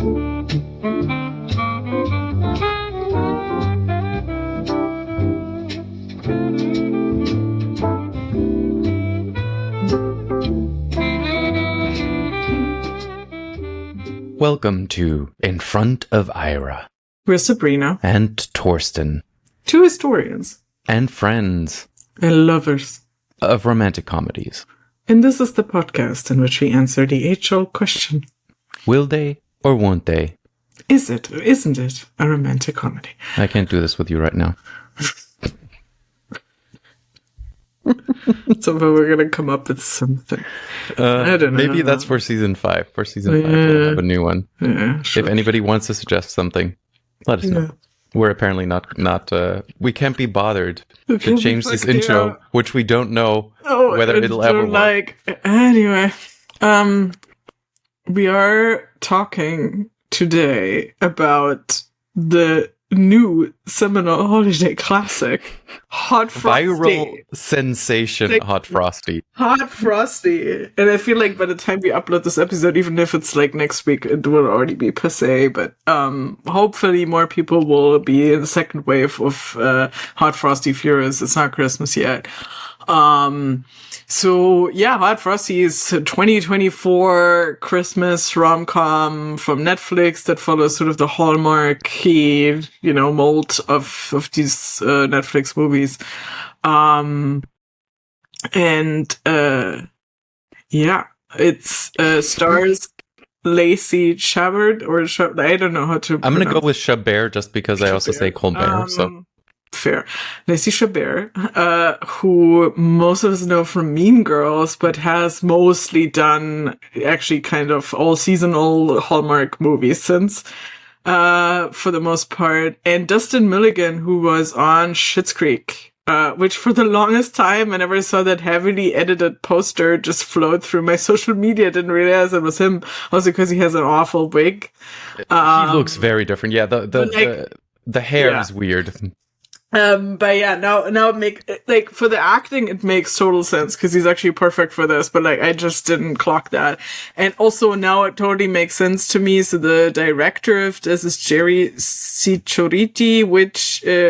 Welcome to In Front of Ira. We're Sabrina. And Torsten. Two historians. And friends. And lovers. Of romantic comedies. And this is the podcast in which we answer the age-old question. Will they or won't they? Is it or isn't it a romantic comedy? I can't do this with you right now. Somehow we're going to come up with something. I don't know. Maybe that's for season 5. For season 5, we'll have a new one. Yeah, sure. If anybody wants to suggest something, let us know. We're apparently not we can't be bothered to change this intro, which we don't know whether it'll ever work. Anyway, we are talking today about the new seminal holiday classic, Hot Frosty. Viral sensation, Hot Frosty. Hot Frosty. And I feel like by the time we upload this episode, even if it's like next week, it will already be passé. But hopefully more people will be in the second wave of Hot Frosty Furious. It's not Christmas yet. So yeah, Hot Frosty is 2024 Christmas romcom from Netflix that follows sort of the Hallmark, mold of these Netflix movies. It stars Lacey Chabert I don't know how to pronounce. I'm going to go with Chabert just because I also say Colbert, so... Fair. Lacey Chabert, who most of us know from Mean Girls, but has mostly done actually kind of all seasonal Hallmark movies since, for the most part. And Dustin Milligan, who was on Schitt's Creek, which for the longest time, whenever I saw that heavily edited poster just float through my social media, I didn't realize it was him, also because he has an awful wig. He looks very different. Yeah, the hair is weird. But yeah, now it make for the acting, it makes total sense because he's actually perfect for this, but I just didn't clock that. And also now it totally makes sense to me. So the director of this is Jerry Ciccoritti,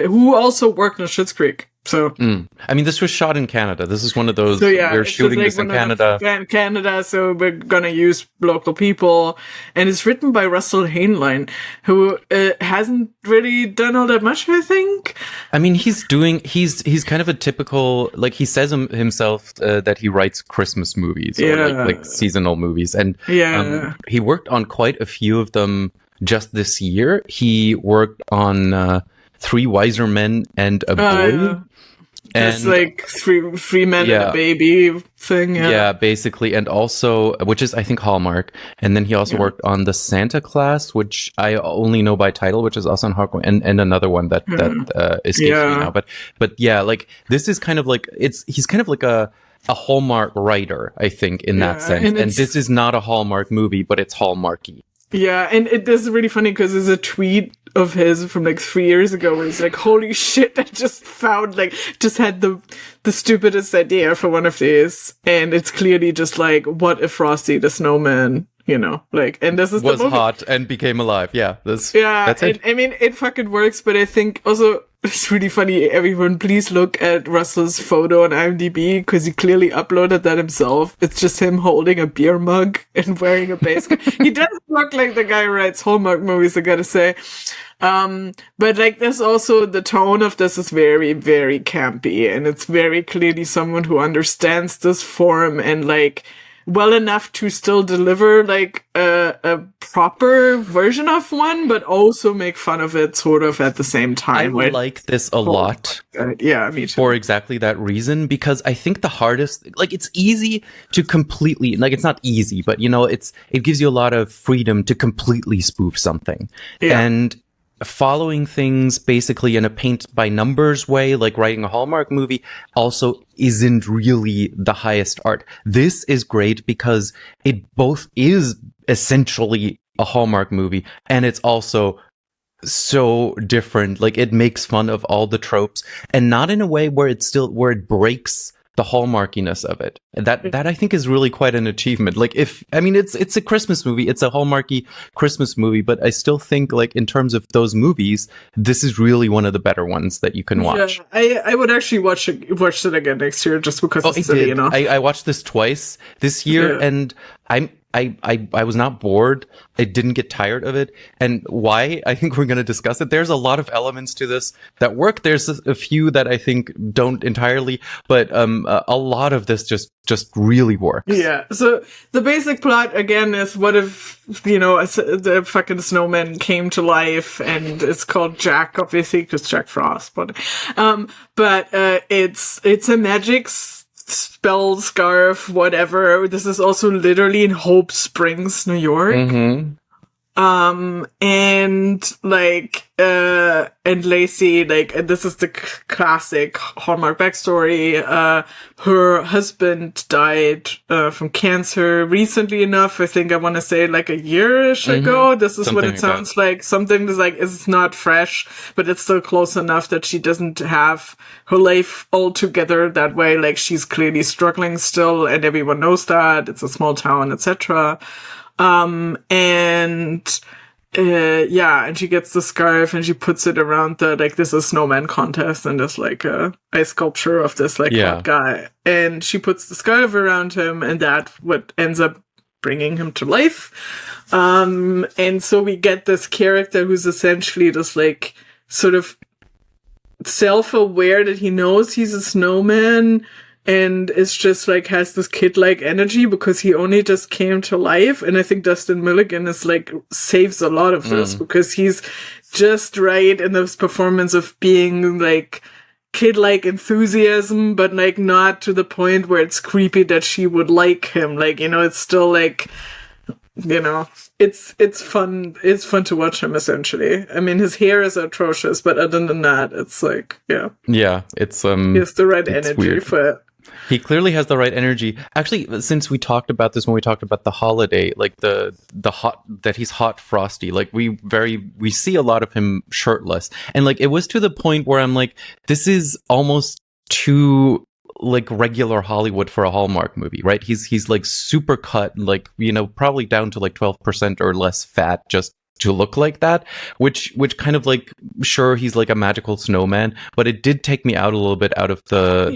who also worked on Schitt's Creek. So, I mean, this was shot in Canada. This is one of those, we're shooting this in Canada, so we're gonna use local people. And it's written by Russell Hainline, who hasn't really done all that much, I think. I mean, he's kind of a typical, like, he says himself that he writes Christmas movies, or like seasonal movies. And he worked on quite a few of them just this year. He worked on Three Wiser Men and a Boy. It's like three men and a baby thing. Yeah, basically. And also, which is, I think, Hallmark. And then he also worked on The Santa Claus, which I only know by title, which is also on Hallmark, and another one that escapes me now. But yeah, like, this is kind of like, he's kind of like a Hallmark writer, I think, in that sense. And this is not a Hallmark movie, but it's Hallmarky. Yeah, and this is really funny because there's a tweet of his from like 3 years ago where he's like, holy shit, I just had the stupidest idea for one of these. And it's clearly just like, what if Frosty the Snowman, and this is was the movie. Hot and became alive. Yeah. That's it. I mean, it fucking works, but I think also it's really funny. Everyone, please look at Russell's photo on IMDb because he clearly uploaded that himself. It's just him holding a beer mug and wearing a base. He does look like the guy who writes Hallmark movies, I gotta say. But like, there's also the tone of this is very, very campy, and it's very clearly someone who understands this form and like well enough to still deliver like a proper version of one, but also make fun of it sort of at the same time. I like this a lot. Yeah, me too. For exactly that reason, because I think the hardest, like, it's easy to completely, like, it's not easy, but it gives you a lot of freedom to completely spoof something. Yeah. And following things basically in a paint by numbers way, like writing a Hallmark movie, also isn't really the highest art. This is great because it both is essentially a Hallmark movie and it's also so different. Like, it makes fun of all the tropes and not in a way where it breaks the hallmarkiness of it. That I think is really quite an achievement. Like it's a Christmas movie, it's a hallmarky Christmas movie, but I still think like in terms of those movies, this is really one of the better ones that you can watch. Yeah, I would actually watch it again next year just because it's silly enough. I watched this twice this year, and I was not bored. I didn't get tired of it. And why? I think we're going to discuss it. There's a lot of elements to this that work. There's a few that I think don't entirely, but a lot of this just really works. Yeah. So the basic plot again is, what if, the fucking snowman came to life, and it's called Jack, obviously, because Jack Frost, but it's a magic spell scarf, whatever. This is also literally in Hope Springs, New York. Mm-hmm. And Lacey, and this is the classic Hallmark backstory. Her husband died from cancer recently enough. I think I want to say like a year-ish ago. This is something what it sounds like. Something that's like, it's not fresh, but it's still close enough that she doesn't have her life all together that way. Like, she's clearly struggling still, and everyone knows that. It's a small town, etc. And she gets the scarf and she puts it around this is snowman contest, and there's like a sculpture of this hot guy, and she puts the scarf around him, and that what ends up bringing him to life. And so we get this character who's essentially this sort of self-aware that he knows he's a snowman, and it's just has this kid-like energy because he only just came to life. And I think Dustin Milligan is saves a lot of this because he's just right in this performance of being kid-like enthusiasm, but not to the point where it's creepy that she would like him. It's still it's fun. It's fun to watch him, essentially. I mean, his hair is atrocious, but other than that, it's yeah, it's he has the right energy weird. for it. He clearly has the right energy. Actually, since we talked about this when we talked about the holiday, the hot, that he's hot Frosty, we see a lot of him shirtless, and it was to the point where I'm this is almost too regular Hollywood for a Hallmark movie, right? He's super cut, probably down to 12% or less fat, just to look like that, which kind of sure, he's a magical snowman, but it did take me out a little bit out of the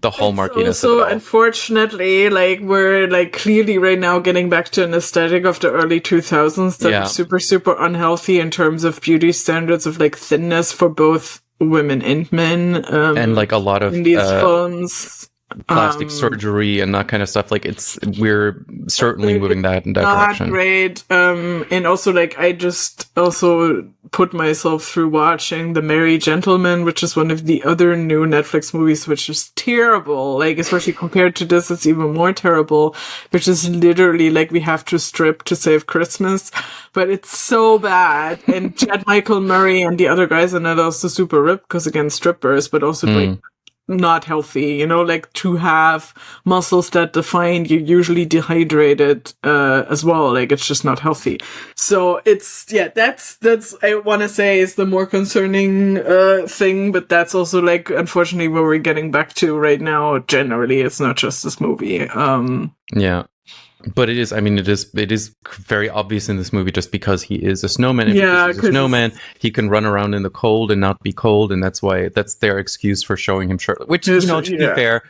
Hallmarkiness. Also, unfortunately, we're clearly right now getting back to an aesthetic of the early 2000s that is super, super unhealthy in terms of beauty standards of thinness for both women and men, and a lot of in these films. Plastic surgery and that kind of stuff. We're certainly moving that in that direction. Great. And also I just also put myself through watching The Merry Gentleman, which is one of the other new Netflix movies, which is terrible. Especially compared to this, it's even more terrible, which is literally we have to strip to save Christmas, but it's so bad. And Chad Michael Murray and the other guys in it are also super ripped because, again, strippers, but also not healthy, to have muscles that define you, usually dehydrated as well. It's just not healthy. So it's that's I want to say is the more concerning thing, but that's also unfortunately where we're getting back to right now. Generally, it's not just this movie. Yeah. But it is very obvious in this movie just because he is a snowman. And because he's a snowman, he can run around in the cold and not be cold, and that's their excuse for showing him shirtless. Which, to be fair,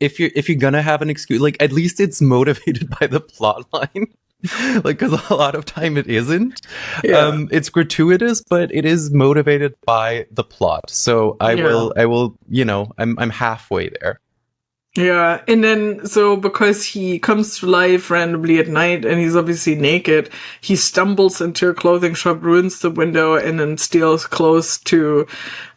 if you're gonna have an excuse, at least it's motivated by the plot line. Because a lot of time it isn't. Yeah. It's gratuitous, but it is motivated by the plot. So I will, I'm halfway there. Yeah, and then, so because he comes to life randomly at night and he's obviously naked, he stumbles into a clothing shop, ruins the window, and then steals clothes to,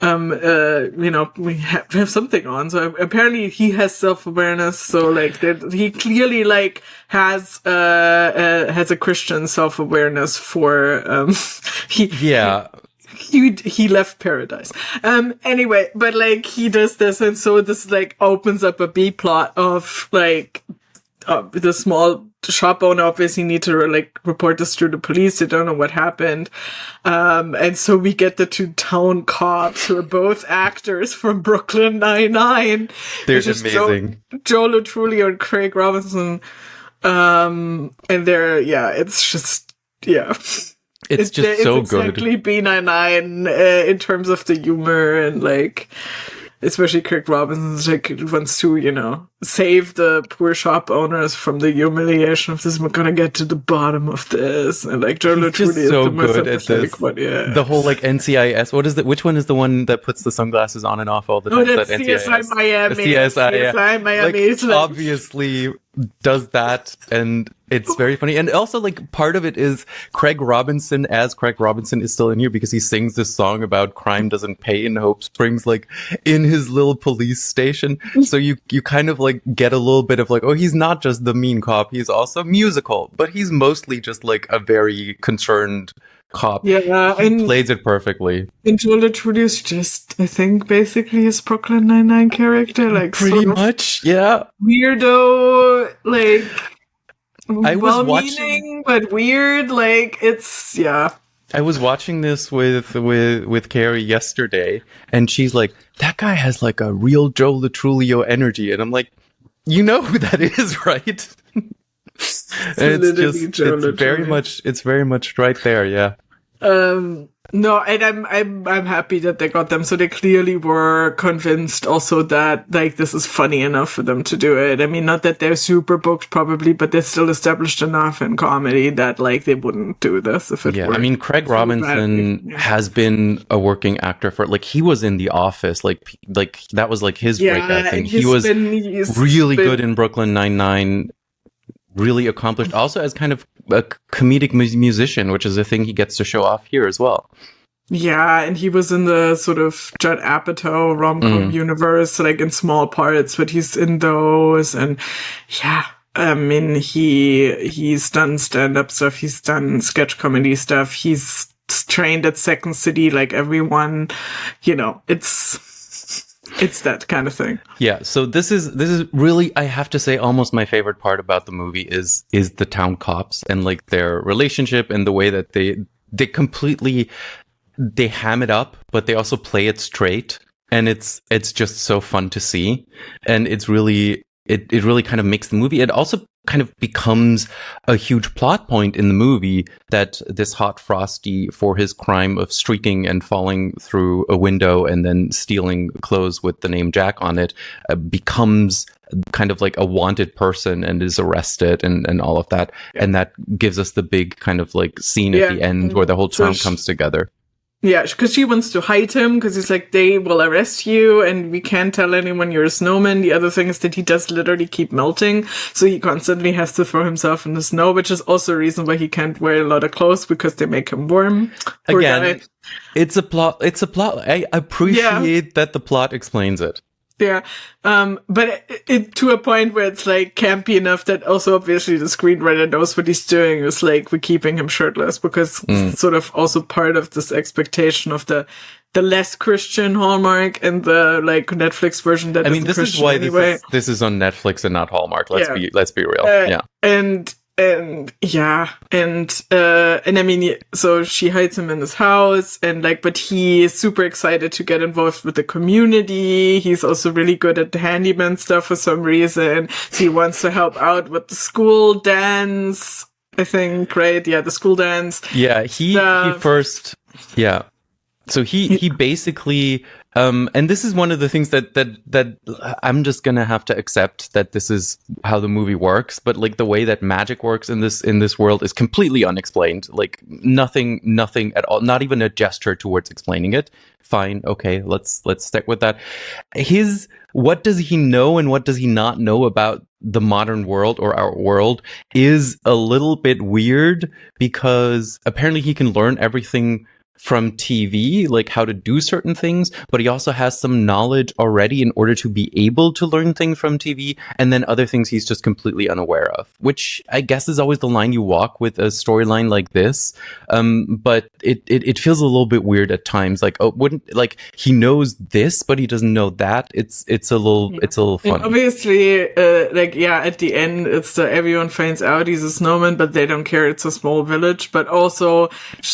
we have something on. So apparently he has self-awareness, so that he clearly has a Christian self-awareness for, he left paradise. Anyway, but he does this, and so this opens up a B plot of the small shop owner obviously need to like report this to the police. They don't know what happened. And so we get the two town cops who are both actors from Brooklyn Nine-Nine. They're amazing. Joe Truglio and Craig Robinson. And it's just, It's just so good. Exactly B99 in terms of the humor and like, especially Craig Robinson like wants to, save the poor shop owners from the humiliation of this. We're gonna get to the bottom of this, and like Joe Truglio is so the most good at this. one, yeah. The whole like NCIS. What is it? Which one is the one that puts the sunglasses on and off all the time? Oh, that's CSI Miami. CSI Miami. Like, obviously does that, and it's very funny. And also, like, part of it is Craig Robinson is still in here because he sings this song about crime doesn't pay in Hope Springs, like in his little police station. So you kind of like get a little bit of like, oh, he's not just the mean cop, he's also musical, but he's mostly just like a very concerned cop. Yeah, he plays it perfectly. And Joel Truglio is just, I think, basically his Brooklyn Nine-Nine character, like pretty much, yeah. Weirdo, like well-meaning but weird. Like it's I was watching this with Carrie yesterday, and she's like, "That guy has like a real Joe Truglio energy," and I'm like, "You know who that is, right?" It's very much right there, yeah. No, and I'm happy that they got them. So they clearly were convinced also that like this is funny enough for them to do it. I mean, not that they're super booked probably, but they're still established enough in comedy that like they wouldn't do this if it were. I mean, Craig Robinson has been a working actor for like he was in The Office, like that was like his breakout thing. He was really good in Brooklyn Nine-Nine. Really accomplished, also as kind of a comedic musician, which is a thing he gets to show off here as well. Yeah, and he was in the sort of Judd Apatow rom-com universe, like in small parts, but he's in those, and I mean, he's done stand-up stuff, he's done sketch comedy stuff, he's trained at Second City, like everyone, it's that kind of thing. Yeah, so this is really, I have to say, almost my favorite part about the movie is the town cops and like their relationship and the way that they completely ham it up, but they also play it straight, and it's just so fun to see, and it's really it really kind of makes the movie. It also kind of becomes a huge plot point in the movie that this hot Frosty, for his crime of streaking and falling through a window and then stealing clothes with the name Jack on it, becomes kind of like a wanted person and is arrested and all of that. And that gives us the big kind of like scene at the end where the whole town comes together. Yeah, because she wants to hide him, because he's like, they will arrest you, and we can't tell anyone you're a snowman. The other thing is that he does literally keep melting, so he constantly has to throw himself in the snow, which is also a reason why he can't wear a lot of clothes, because they make him warm. Poor guy. It's a plot. I appreciate that the plot explains it. Yeah, but it to a point where it's like campy enough that also obviously the screenwriter knows what he's doing. Is like we're keeping him shirtless because it's sort of also part of this expectation of the less Christian Hallmark and the like Netflix version that this Christian is why anyway. This is on Netflix and not Hallmark. Let's be real. And I mean, so she hides him in his house, and like, but he is super excited to get involved with the community. He's also really good at the handyman stuff for some reason. So he wants to help out with the school dance, I think, right? Yeah, the school dance. Yeah, he first, yeah. So he basically, and this is one of the things that I'm just gonna have to accept that this is how the movie works. But like the way that magic works in this world is completely unexplained. Like nothing at all. Not even a gesture towards explaining it. Fine, okay, let's stick with that. What does he know and what does he not know about the modern world or our world is a little bit weird, because apparently he can learn everything from TV, like how to do certain things, but he also has some knowledge already in order to be able to learn things from TV, and then other things he's just completely unaware of, which I guess is always the line you walk with a storyline like this. But it feels a little bit weird at times. Like, oh, wouldn't, like, he knows this, but he doesn't know that. It's a little funny. And obviously, at the end, it's everyone finds out he's a snowman, but they don't care. It's a small village. But also,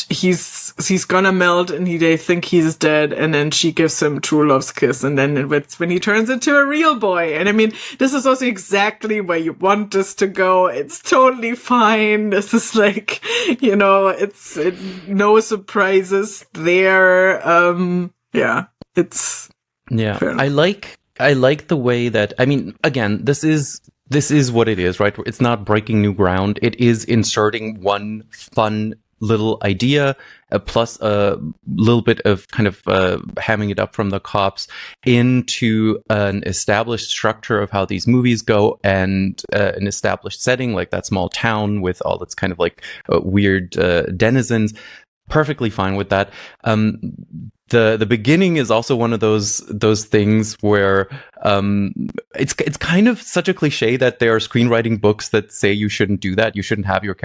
he's gonna melt, and they think he's dead. And then she gives him true love's kiss, and then it's when he turns into a real boy. And I mean, this is also exactly where you want this to go. It's totally fine. This is like, no surprises there. I like the way that, I mean, again, this is what it is, right? It's not breaking new ground. It is inserting one fun little idea, plus a little bit of kind of hamming it up from the cops into an established structure of how these movies go, and an established setting like that small town with all its kind of like weird denizens. Perfectly fine with that. The beginning is also one of those things where it's kind of such a cliche that there are screenwriting books that say you shouldn't do that. You shouldn't have your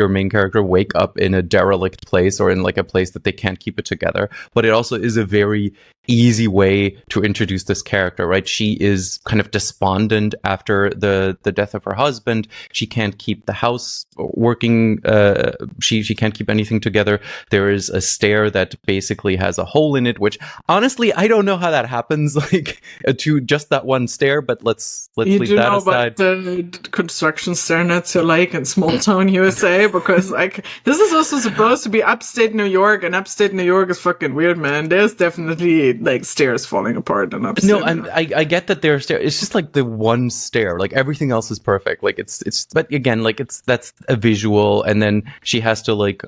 main character wake up in a derelict place or in like a place that they can't keep it together. But it also is a very easy way to introduce this character, right? She is kind of despondent after the death of her husband. She can't keep the house working. She can't keep anything together. There is a stair that basically has a hole in it, which honestly, I don't know how that happens, like to just that one stair, but let's leave that aside. You know what the construction standards are like in small town USA, because like this is also supposed to be upstate New York, and upstate New York is fucking weird, man. There's definitely like stairs falling apart in upstate. No, I get that there are stairs. It's just like the one stair. Like everything else is perfect. Like it's but again, like that's a visual, and then she has to like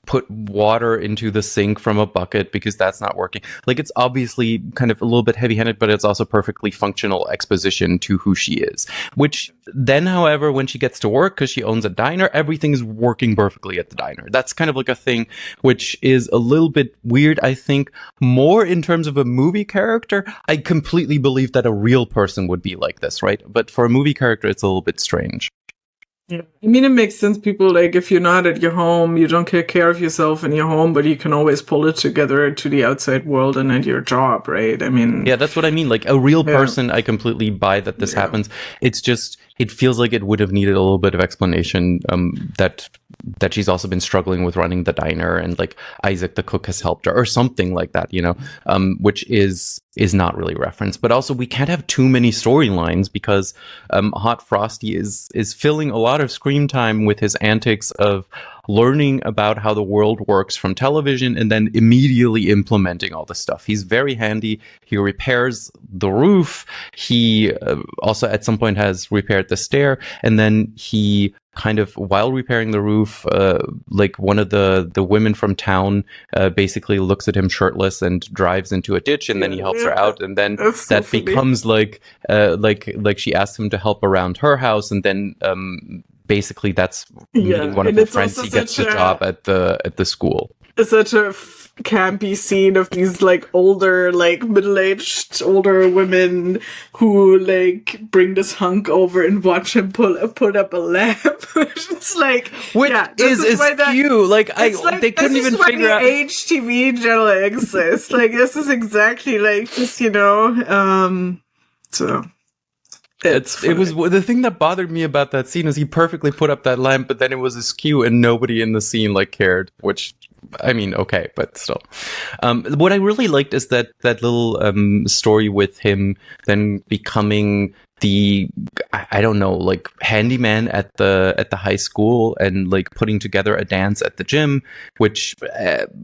put water into the sink from a bucket because that's not working. Like it's obviously kind of a little bit heavy-handed, but it's also perfectly functional exposition to who she is. Which then, however, when she gets to work, because she owns a diner, everything is working perfectly at the diner. That's kind of like a thing which is a little bit weird, I think, more in terms of a movie character. I completely believe that a real person would be like this, right? But for a movie character, it's a little bit strange. Yeah. I mean, it makes sense. People, like, if you're not at your home, you don't take care of yourself in your home, but you can always pull it together to the outside world and at your job, right? I mean... Yeah, that's what I mean. Like, a real person, I completely buy that this happens. It's just, it feels like it would have needed a little bit of explanation, that she's also been struggling with running the diner, and, like, Isaac the cook has helped her, or something like that, you know, which is not really referenced. But also, we can't have too many storylines, because Hot Frosty is filling a lot of screen time with his antics of learning about how the world works from television and then immediately implementing all the stuff. He's very handy. He repairs the roof. He also at some point has repaired the stair, and then he kind of, while repairing the roof, like one of the women from town basically looks at him shirtless and drives into a ditch, and then he helps her out, and then that becomes like she asks him to help around her house, and then basically that's meeting one of her friends. He gets a job at the school. It's such a campy scene of these like older, like middle-aged older women who like bring this hunk over and watch him put up a lamp. It's like, is cute. They couldn't even figure out. HTV generally exists. Like this is exactly like just, you know, so. It was the thing that bothered me about that scene is he perfectly put up that lamp, but then it was askew and nobody in the scene like cared, which, I mean, okay, but still. What I really liked is that little story with him then becoming the, I don't know, like handyman at the high school, and like putting together a dance at the gym, which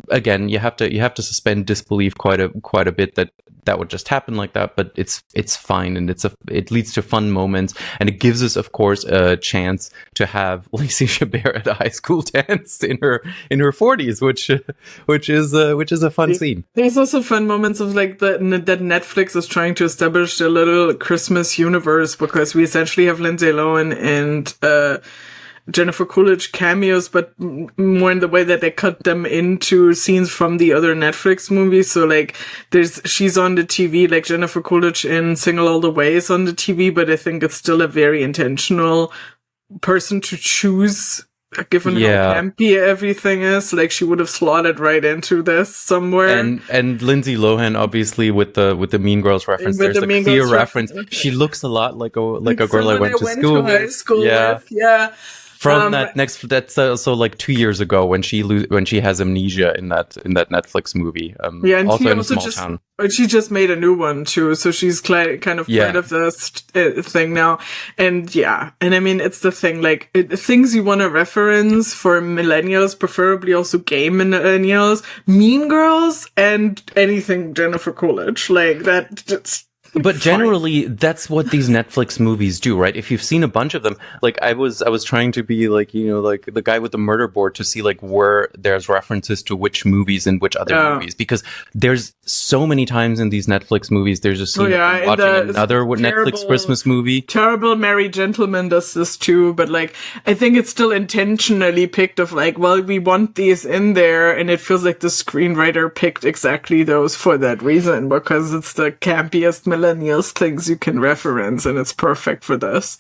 again, you have to suspend disbelief quite a bit that would just happen like that, but it's fine, and it leads to fun moments, and it gives us, of course, a chance to have Lacey Chabert at a high school dance in her 40s, which is a fun scene. There's also fun moments of like that Netflix is trying to establish a little Christmas universe, because we essentially have Lindsay Lohan and Jennifer Coolidge cameos, but more in the way that they cut them into scenes from the other Netflix movies. So like she's on the TV, like Jennifer Coolidge in Single All the Way is on the TV, but I think it's still a very intentional person to choose, given how campy everything is. Like she would have slotted right into this somewhere. And Lindsay Lohan, obviously, with the Mean Girls reference. There's a clear reference. She looks a lot like a girl I went to school with. Yeah. From that's also like 2 years ago when she has amnesia in that Netflix movie. And also in Small Town. She just made a new one too, so she's kind of part of this thing now. And I mean, it's the thing, like things you want to reference for millennials, preferably also gay millennials, Mean Girls, and anything Jennifer Coolidge, like that. Just But generally, that's what these Netflix movies do, right? If you've seen a bunch of them, like I was trying to be like, like the guy with the murder board to see like where there's references to which movies and which other movies, because there's so many times in these Netflix movies, there's a scene of watching another Netflix Christmas movie. Terrible Merry Gentleman does this too, but like, I think it's still intentionally picked of like, well, we want these in there, and it feels like the screenwriter picked exactly those for that reason, because it's the campiest millennials things you can reference, and it's perfect for this.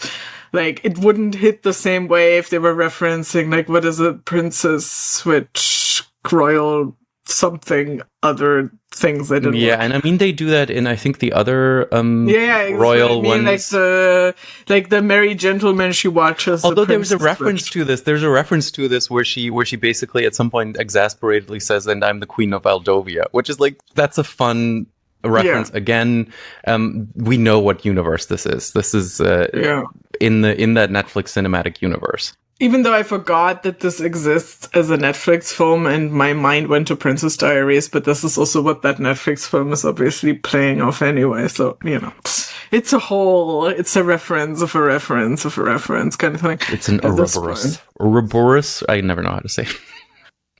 Like, it wouldn't hit the same way if they were referencing, like, what is it, Princess Switch, Royal something, other things I didn't like. And I mean, they do that in, I think, the other royal ones. Like the Merry Gentleman she watches. Although there was a reference to this. There's a reference to this where she basically at some point exasperatedly says, "And I'm the Queen of Aldovia," which is like, that's a fun reference. Again, we know what universe this is. This is in that Netflix cinematic universe. Even though I forgot that this exists as a Netflix film, and my mind went to Princess Diaries, but this is also what that Netflix film is obviously playing off anyway. So, it's a reference of a reference of a reference kind of thing. It's an Ouroboros. Ouroboros? I never know how to say.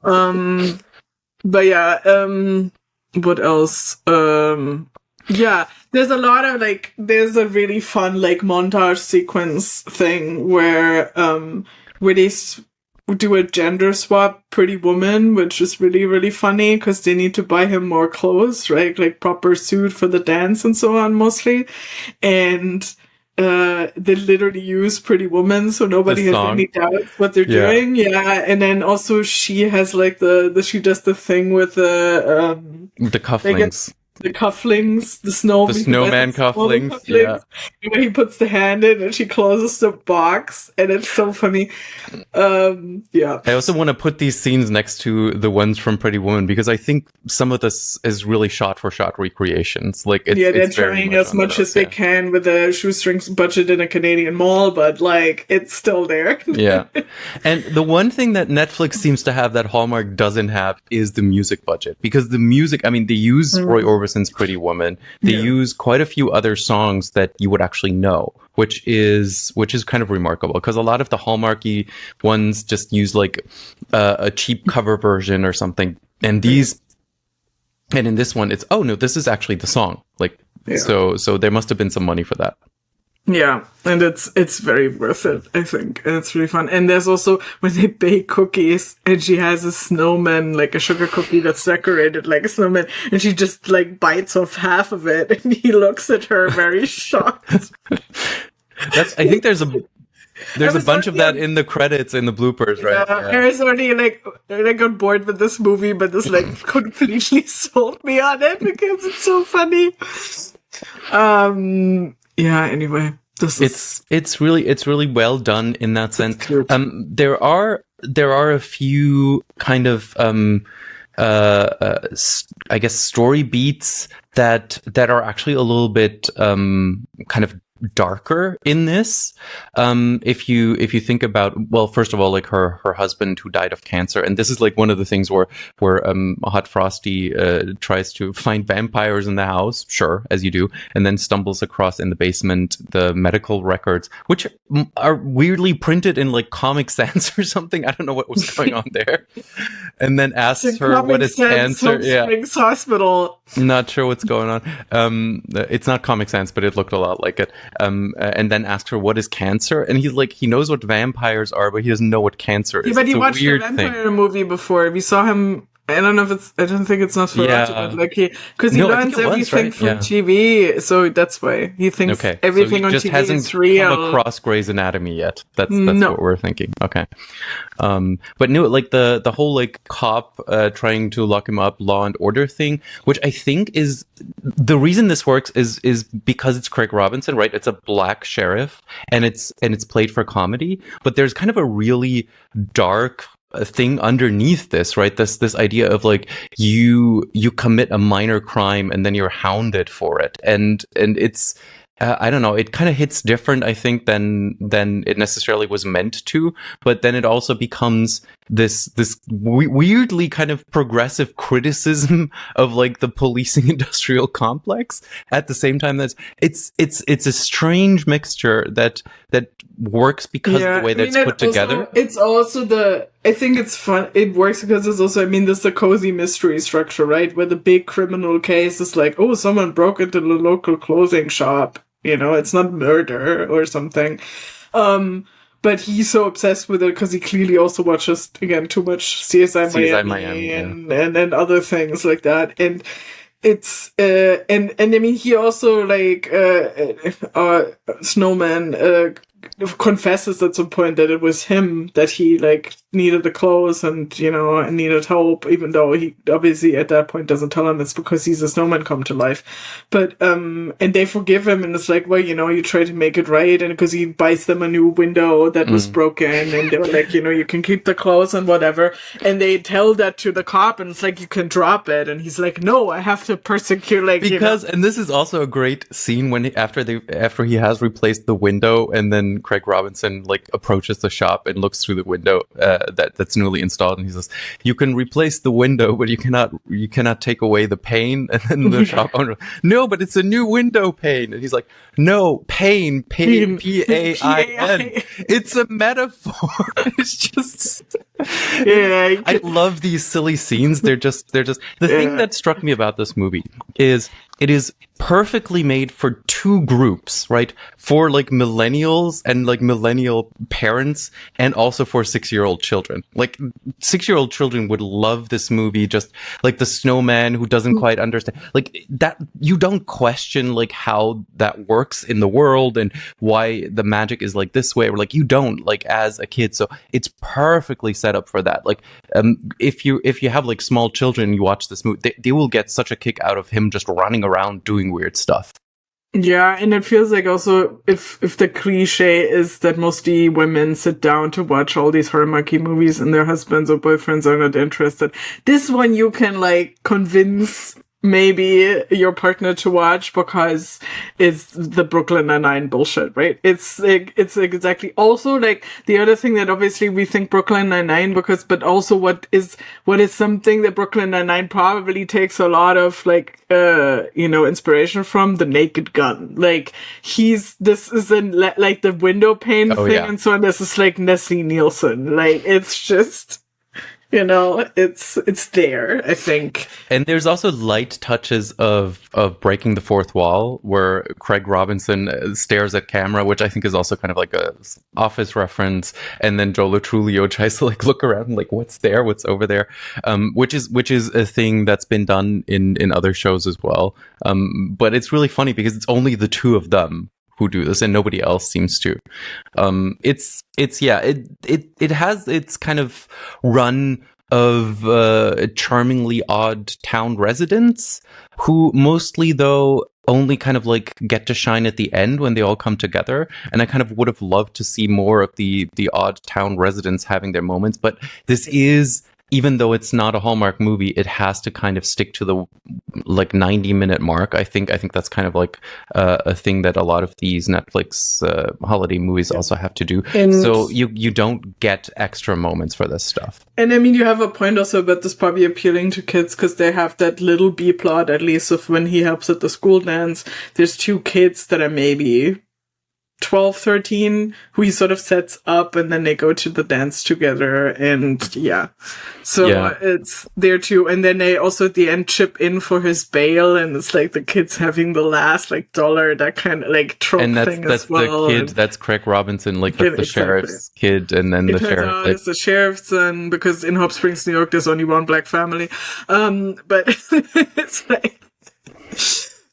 But what else? There's a lot of there's a really fun montage sequence thing where they do a gender swap Pretty Woman, which is really, really funny because they need to buy him more clothes, right? Like proper suit for the dance and so on mostly. And they literally use Pretty Woman, so nobody has any doubt what they're doing. Yeah. And then also she has she does the thing with the cufflinks. The cufflinks, the snowman cufflinks. Yeah. When he puts the hand in and she closes the box, and it's so funny. I also want to put these scenes next to the ones from Pretty Woman because I think some of this is really shot-for-shot recreations. Like, they're trying as much as they can with a shoestring budget in a Canadian mall, but it's still there. And the one thing that Netflix seems to have that Hallmark doesn't have is the music budget, because the music, I mean, they use Roy Orbison's Pretty Woman. They use quite a few other songs that you would actually know, which is kind of remarkable, because a lot of the Hallmarky ones just use a cheap cover version or something, and in this one it's this is actually the song, so there must have been some money for that. Yeah, and it's very worth it, I think. And it's really fun. And there's also when they bake cookies and she has a snowman, like a sugar cookie that's decorated like a snowman, and she just bites off half of it and he looks at her very shocked. I think there's a bunch of that in the credits, in the bloopers, right? I was already I got bored with this movie, but this completely sold me on it because it's so funny. Anyway, it's really well done in that sense. There are a few kind of I guess story beats that are actually a little bit kind of darker in this. If you think about, well, first of all, her husband who died of cancer, and this is one of the things where Hot Frosty tries to find vampires in the house, sure, as you do, and then stumbles across in the basement the medical records, which are weirdly printed in Comic Sans or something. I don't know what was going on there. And then asks her what is cancer. Springs Hospital. Not sure what's going on. It's not Comic Sans, but it looked a lot like it. and then asks her what is cancer, and he's like, he knows what vampires are, but he doesn't know what cancer is. Yeah, but he it's watched a vampire movie before. We saw him. I don't know if it's. I don't think it's not Nosferatu, but like because he learns everything from TV, so that's why he thinks everything on TV is real. Come across Grey's Anatomy yet? That's what we're thinking. Okay, but no, like the whole like cop trying to lock him up, Law and Order thing, which I think is the reason this works is because it's Craig Robinson, right? It's a black sheriff, and it's played for comedy, but there's kind of a really dark thing underneath this, right? This idea of like you commit a minor crime and then you're hounded for it, and it's I don't know, it kind of hits different, I think, than it necessarily was meant to, but then it also becomes this weirdly kind of progressive criticism of like the policing industrial complex at the same time. That's it's a strange mixture that works because of the way that's put together. It's also I think it's fun. It works because it's also, there's the cozy mystery structure, right? Where the big criminal case is like, oh, someone broke into the local clothing shop. It's not murder or something. But he's so obsessed with it because he clearly also watches, again, too much CSI Miami and other things like that. And it's, he also, like, Snowman, confesses at some point that it was him that he like needed the clothes and and needed help, even though he obviously at that point doesn't tell him it's because he's a snowman come to life. But and they forgive him, and it's like, well, you try to make it right, and because he buys them a new window that was broken, and they're like, you can keep the clothes and whatever, and they tell that to the cop, and it's like, you can drop it, and he's like, no, I have to persecute, like, because and this is also a great scene when after he has replaced the window, and then Craig Robinson like approaches the shop and looks through the window that's newly installed, and he says, "You can replace the window, but you cannot take away the pane." And then the shop owner, "No, but it's a new window pane." And he's like, "No, pane, Pain. It's a metaphor." It's just I love these silly scenes. They're just the thing that struck me about this movie is it is perfectly made for two groups, right? For like millennials and like millennial parents, and also for 6-year-old children. Like 6-year-old children would love this movie, just like the snowman who doesn't quite understand, like that. You don't question like how that works in the world and why the magic is like this way, or like you don't, like as a kid. So it's perfectly set up for that. Like if you have like small children, you watch this movie, they will get such a kick out of him just running around doing weird stuff. Yeah, and it feels like also if the cliche is that mostly women sit down to watch all these Hallmark movies and their husbands or boyfriends are not interested, this one you can like convince maybe your partner to watch because it's the Brooklyn Nine-Nine bullshit, right? It's exactly also like the other thing that obviously we think Brooklyn Nine-Nine but also what is something that Brooklyn Nine-Nine probably takes a lot of like, inspiration from, the Naked Gun. Like this is like the window pane thing and so on. This is like Nessie Nielsen. Like it's just, it's there, I think. And there's also light touches of breaking the fourth wall, where Craig Robinson stares at camera, which I think is also kind of like a Office reference. And then Joe Truglio tries to like look around and like, what's there? What's over there? Which is a thing that's been done in other shows as well. But it's really funny because it's only the two of them who do this, and nobody else seems to. It has its kind of run of charmingly odd town residents who mostly though only kind of like get to shine at the end when they all come together. And I kind of would have loved to see more of the odd town residents having their moments, but this is, even though it's not a Hallmark movie, it has to kind of stick to the like 90-minute mark. I think that's kind of like a thing that a lot of these Netflix holiday movies also have to do. And so you don't get extra moments for this stuff. And you have a point also about this probably appealing to kids because they have that little B plot, at least, of when he helps at the school dance. There's two kids that are maybe 12, 13, who he sort of sets up, and then they go to the dance together, and so it's there too. And then they also at the end chip in for his bail, and it's like the kid's having the last like dollar, that kind of like trope and thing that's as well. The kid, that's Craig Robinson, like that's the sheriff's kid, and then the sheriff. Like, it's the sheriff's son, because in Hot Springs, New York, there's only one black family. But it's like.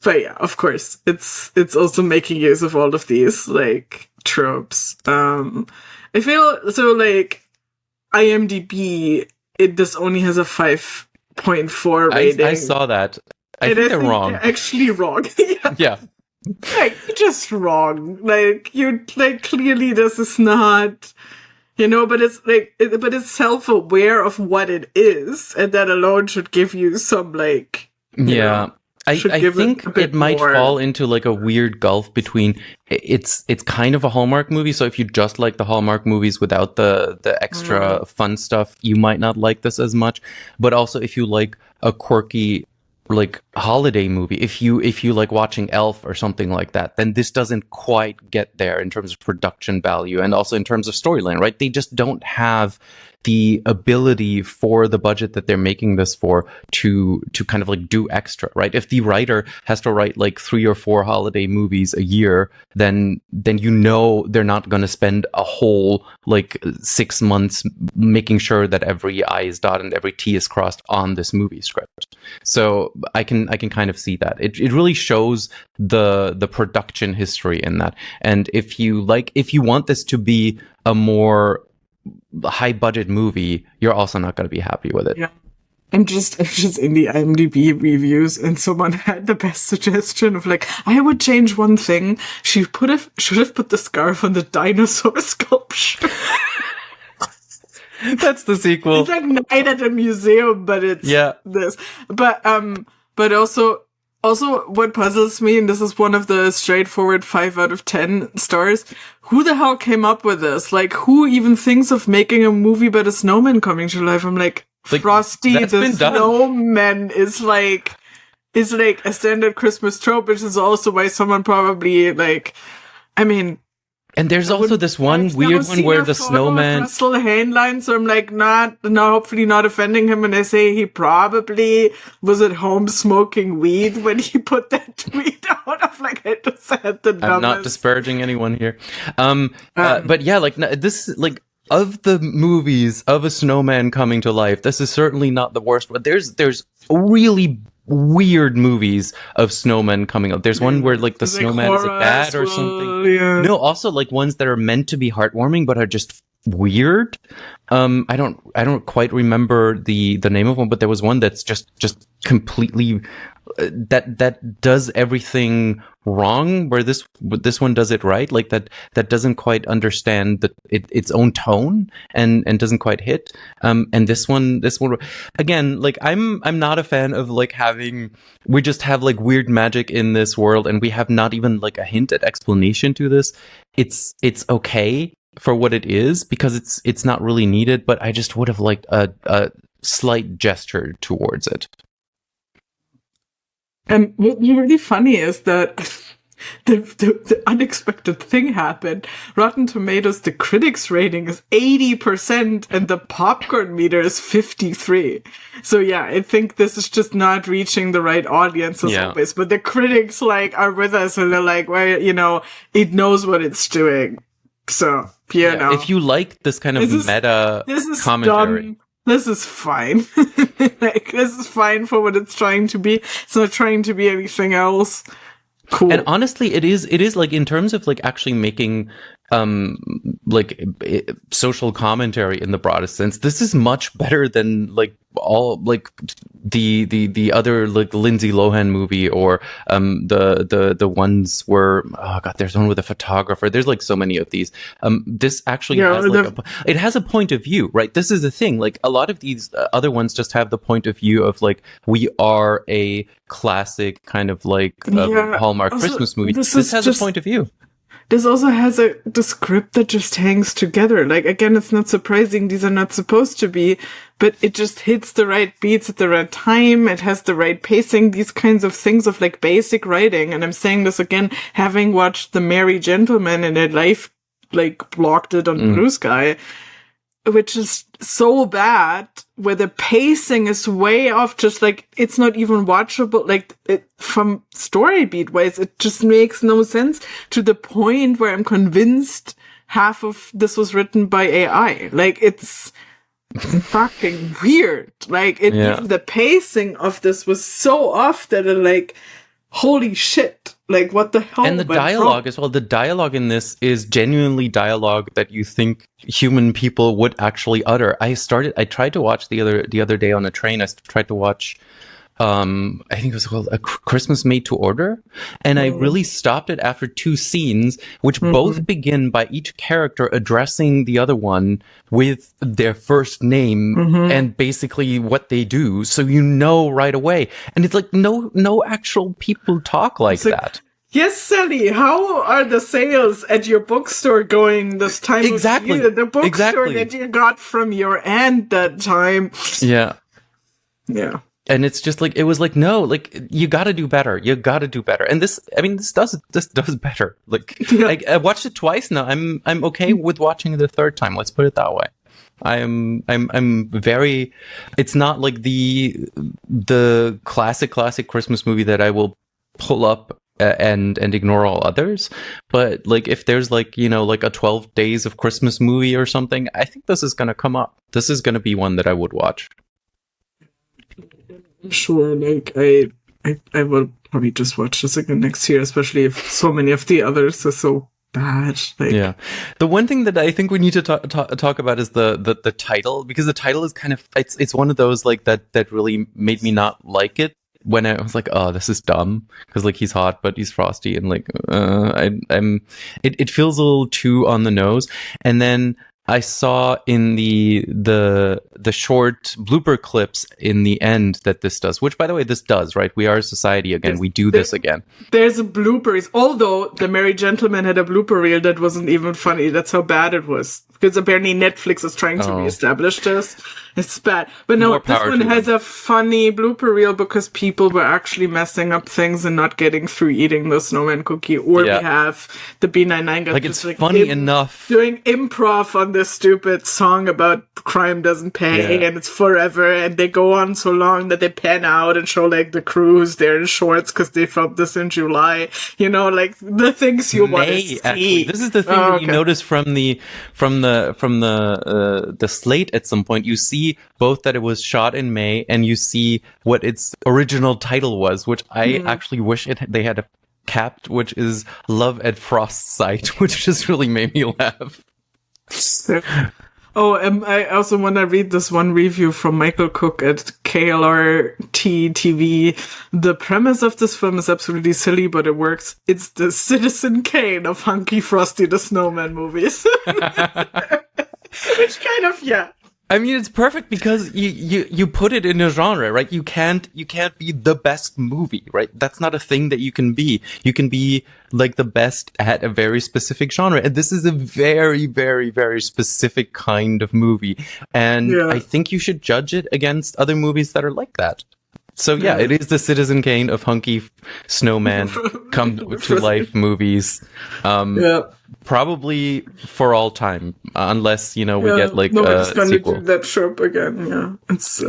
But yeah, of course, it's also making use of all of these like tropes. I feel so like IMDb. This only has a 5.4 rating. I saw that. I think they're wrong. They're actually wrong. Yeah. Like you're just wrong. Like you like clearly this is not. But it's like, but it's self-aware of what it is, and that alone should give you some like. Yeah. I think it might fall into like a weird gulf between it's kind of a Hallmark movie. So if you just like the Hallmark movies without the extra fun stuff, you might not like this as much. But also if you like a quirky like holiday movie, if you like watching Elf or something like that, then this doesn't quite get there in terms of production value and also in terms of storyline, right? They just don't have the ability for the budget that they're making this for to kind of like do extra, right? If the writer has to write like 3 or 4 holiday movies a year, then they're not going to spend a whole like 6 months making sure that every I is dotted and every T is crossed on this movie script. So I can kind of see that. It really shows the production history in that. And if you want this to be a more high budget movie, you're also not going to be happy with it. Yeah. I'm just in the IMDb reviews, and someone had the best suggestion of like, I would change one thing. She should have put the scarf on the dinosaur sculpture. That's the sequel. It's like Night at a Museum, but it's this. But also what puzzles me, and this is one of the straightforward 5 out of 10 stars, who the hell came up with this? Like, who even thinks of making a movie about a snowman coming to life? I'm like Frosty the Snowman is like a standard Christmas trope, which is also why someone probably like, I mean. And there's also this one weird one where the snowman. Russell Hainline, so I'm like, hopefully not offending him. And I say he probably was at home smoking weed when he put that tweet out. I'm like, I just had the numbers. I'm not disparaging anyone here. But yeah, like this, like of the movies of a snowman coming to life, this is certainly not the worst. But there's really weird movies of snowmen coming up. There's one where like the snowman is a bat or something. Yeah. No, also like ones that are meant to be heartwarming but are just weird. I don't quite remember the name of one, but there was one that's just completely that does everything wrong, where this one does it right, like that doesn't quite understand its own tone and doesn't quite hit. And this one again, like I'm not a fan of like we just have like weird magic in this world and we have not even like a hint at explanation to this. It's okay for what it is because it's not really needed, but I just would have liked a slight gesture towards it. And what's really funny is that the unexpected thing happened. Rotten Tomatoes, the critics rating is 80% and the popcorn meter is 53. So yeah, I think this is just not reaching the right audience as always. But the critics like are with us and they're like, well, it knows what it's doing. So, if you like this kind of meta commentary. Dumb. This is fine. Like, this is fine for what it's trying to be. It's not trying to be anything else. Cool. And honestly, it is like in terms of like actually making social commentary in the broadest sense, this is much better than like all like the other like Lindsay Lohan movie or the ones where there's one with a photographer. There's like so many of these. This actually has like it has a point of view, right? This is the thing. Like a lot of these other ones just have the point of view of like we are a classic kind of like Hallmark Christmas movie. This has a point of view. this also has the script that just hangs together. Like, again, it's not surprising. These are not supposed to be, but it just hits the right beats at the right time. It has the right pacing, these kinds of things of like basic writing. And I'm saying this again, having watched The Merry Gentleman and a life, like blocked it on Blue Sky, which is so bad, where the pacing is way off, just like, it's not even watchable, like, from story beat wise, it just makes no sense, to the point where I'm convinced half of this was written by AI. Like, it's fucking weird. Like, even the pacing of this was so off that it, like, holy shit. Like, what the hell? And the dialogue as well. The dialogue in this is genuinely dialogue that you think human people would actually utter. I tried to watch the other day on a train. I tried to watch, I think it was called A Christmas Made to Order. And I really stopped it after 2 scenes, which both begin by each character addressing the other one with their first name and basically what they do. So you know right away. And it's like, no actual people talk like that. Yes, Sally, how are the sales at your bookstore going this time of year? The bookstore that you got from your aunt that time. Yeah. Yeah. And it's just like, it was like, no, like, you gotta do better. You gotta do better. And this does better. Like, I watched it twice now. I'm okay with watching it the third time. Let's put it that way. I'm very, it's not like the classic Christmas movie that I will pull up and ignore all others. But like, if there's like, you know, like a 12 Days of Christmas movie or something, I think this is gonna come up. This is gonna be one that I would watch. Sure, like I will probably just watch this again next year, especially if so many of the others are so bad. Like, yeah, the one thing that I think we need to talk about is the title, because the title is kind of, it's one of those like that really made me not like it when I was like, oh, this is dumb, because like he's hot but he's Frosty, and like it feels a little too on the nose. And then I saw in the short blooper clips in the end that this does, which, by the way, this does, right? We Are a Society again. We do this again. There's a bloopers, although The Merry Gentleman had a blooper reel that wasn't even funny. That's how bad it was. Because apparently Netflix is trying to reestablish this. It's bad. But no, this one has a funny blooper reel because people were actually messing up things and not getting through eating the snowman cookie. Or we have the B99 guy. Like, it's funny enough. Doing improv on this stupid song about crime doesn't pay and it's forever. And they go on so long that they pan out and show like the crews there in shorts because they filmed this in July. You know, like the things you want to see. Actually, this is the thing that you notice from the slate at some point. You see both that it was shot in May, and you see what its original title was, which I actually wish they had capped, which is Love at Frost Sight, which just really made me laugh. I also want to read this one review from Michael Cook at KLRT TV. The premise of this film is absolutely silly, but it works. It's the Citizen Kane of Hunky Frosty the Snowman movies. Which kind of, I mean, it's perfect because you put it in a genre, right? You can't be the best movie, right? That's not a thing that you can be. You can be like the best at a very specific genre. And this is a very, very, very specific kind of movie. And I think you should judge it against other movies that are like that. So it is the Citizen Kane of Hunky Snowman come to life movies. Probably for all time, unless, you know, we get like nobody's a gonna sequel. do that trope again. Yeah, it's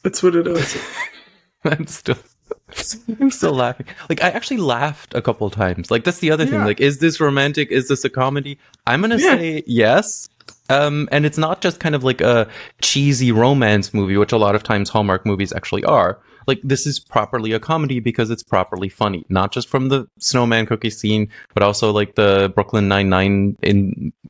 that's what it is. I'm still laughing. Like, I actually laughed a couple times. Like, that's the other thing. Like, is this romantic? Is this a comedy? I'm gonna say yes. And it's not just kind of like a cheesy romance movie, which a lot of times Hallmark movies actually are. Like, this is properly a comedy because it's properly funny, not just from the snowman cookie scene, but also like the Brooklyn Nine-Nine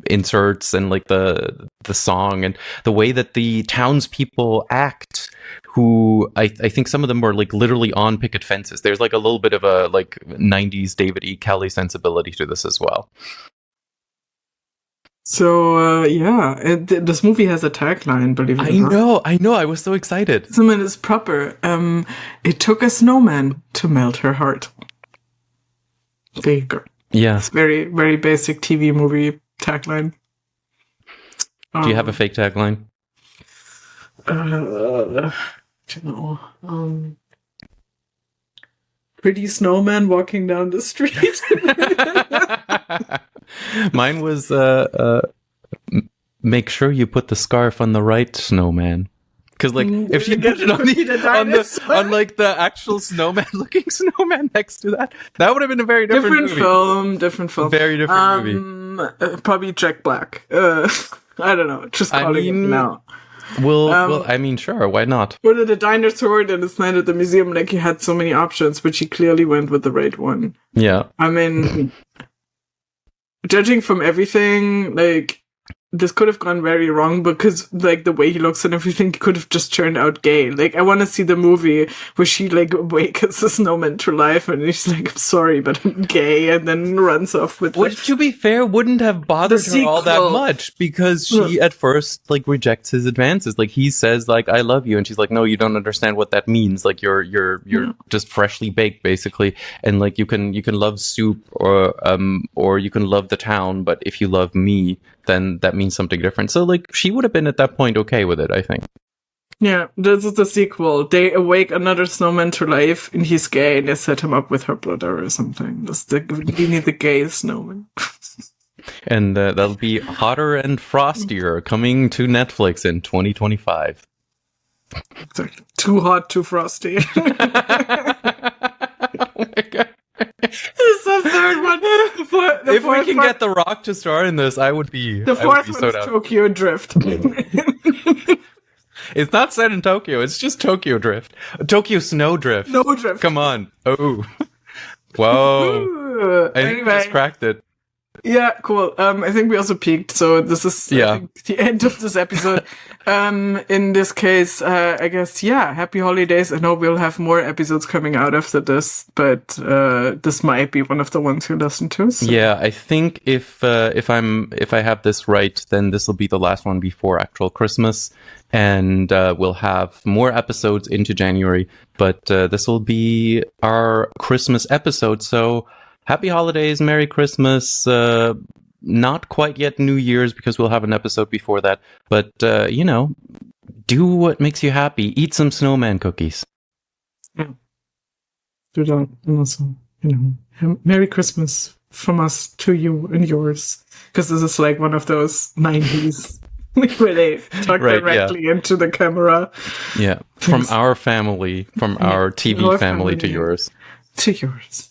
inserts and like the song and the way that the townspeople act, who I think some of them were like literally on picket fences. There's like a little bit of a like 90s David E. Kelley sensibility to this as well. So, this movie has a tagline, believe it or not. I know, I was so excited. Someone is proper. It took a snowman to melt her heart. There you go. Yeah. It's very, very basic TV movie tagline. Do you have a fake tagline? Pretty snowman walking down the street. Mine was make sure you put the scarf on the right snowman. Because like if she put it on like the actual snowman looking snowman next to that, that would have been a very different movie. Different film. Very different movie. Probably Jack Black. I don't know. Just calling it now. Well, I mean, sure, why not? Or the dinosaur and it's night at the museum, like, he had so many options, but she clearly went with the right one. Yeah. I mean, judging from everything, like, this could have gone very wrong because, like, the way he looks and everything could have just turned out gay. Like, I want to see the movie where she, like, awakens a snowman to life and he's like, I'm sorry, but I'm gay, and then runs off with which, to be fair, wouldn't have bothered her all that much because she, at first, like, rejects his advances. Like, he says, like, I love you, and she's like, no, you don't understand what that means. Like, you're just freshly baked, basically. And, like, you can love soup or you can love the town, but if you love me, then that means something different. So, like, she would have been at that point okay with it, I think. Yeah, this is the sequel. They awake another snowman to life, and he's gay, and they set him up with her brother or something. We need the gay snowman. And that'll be Hotter and Frostier, coming to Netflix in 2025. Exactly. Too hot, too frosty. Oh my god. It's the third one. If we can get The Rock to star in this, I would be. The fourth one is Tokyo Drift. It's not set in Tokyo. It's just Tokyo Drift. Tokyo Snow Drift. Snow Drift. Come on. Oh. Whoa. I think we just cracked it. Yeah, cool. I think we also peaked, so this is I think, the end of this episode. In this case, I guess, happy holidays. I know we'll have more episodes coming out after this, but this might be one of the ones you listen to. So. Yeah, I think if I have this right, then this will be the last one before actual Christmas, and we'll have more episodes into January, but this will be our Christmas episode, so happy holidays, Merry Christmas, not quite yet New Year's because we'll have an episode before that, but, do what makes you happy. Eat some snowman cookies. Yeah. Do that. And also, Merry Christmas from us to you and yours. Because this is like one of those 90s where they talk directly into the camera. Yeah. From our family, from our TV family to yours. To yours.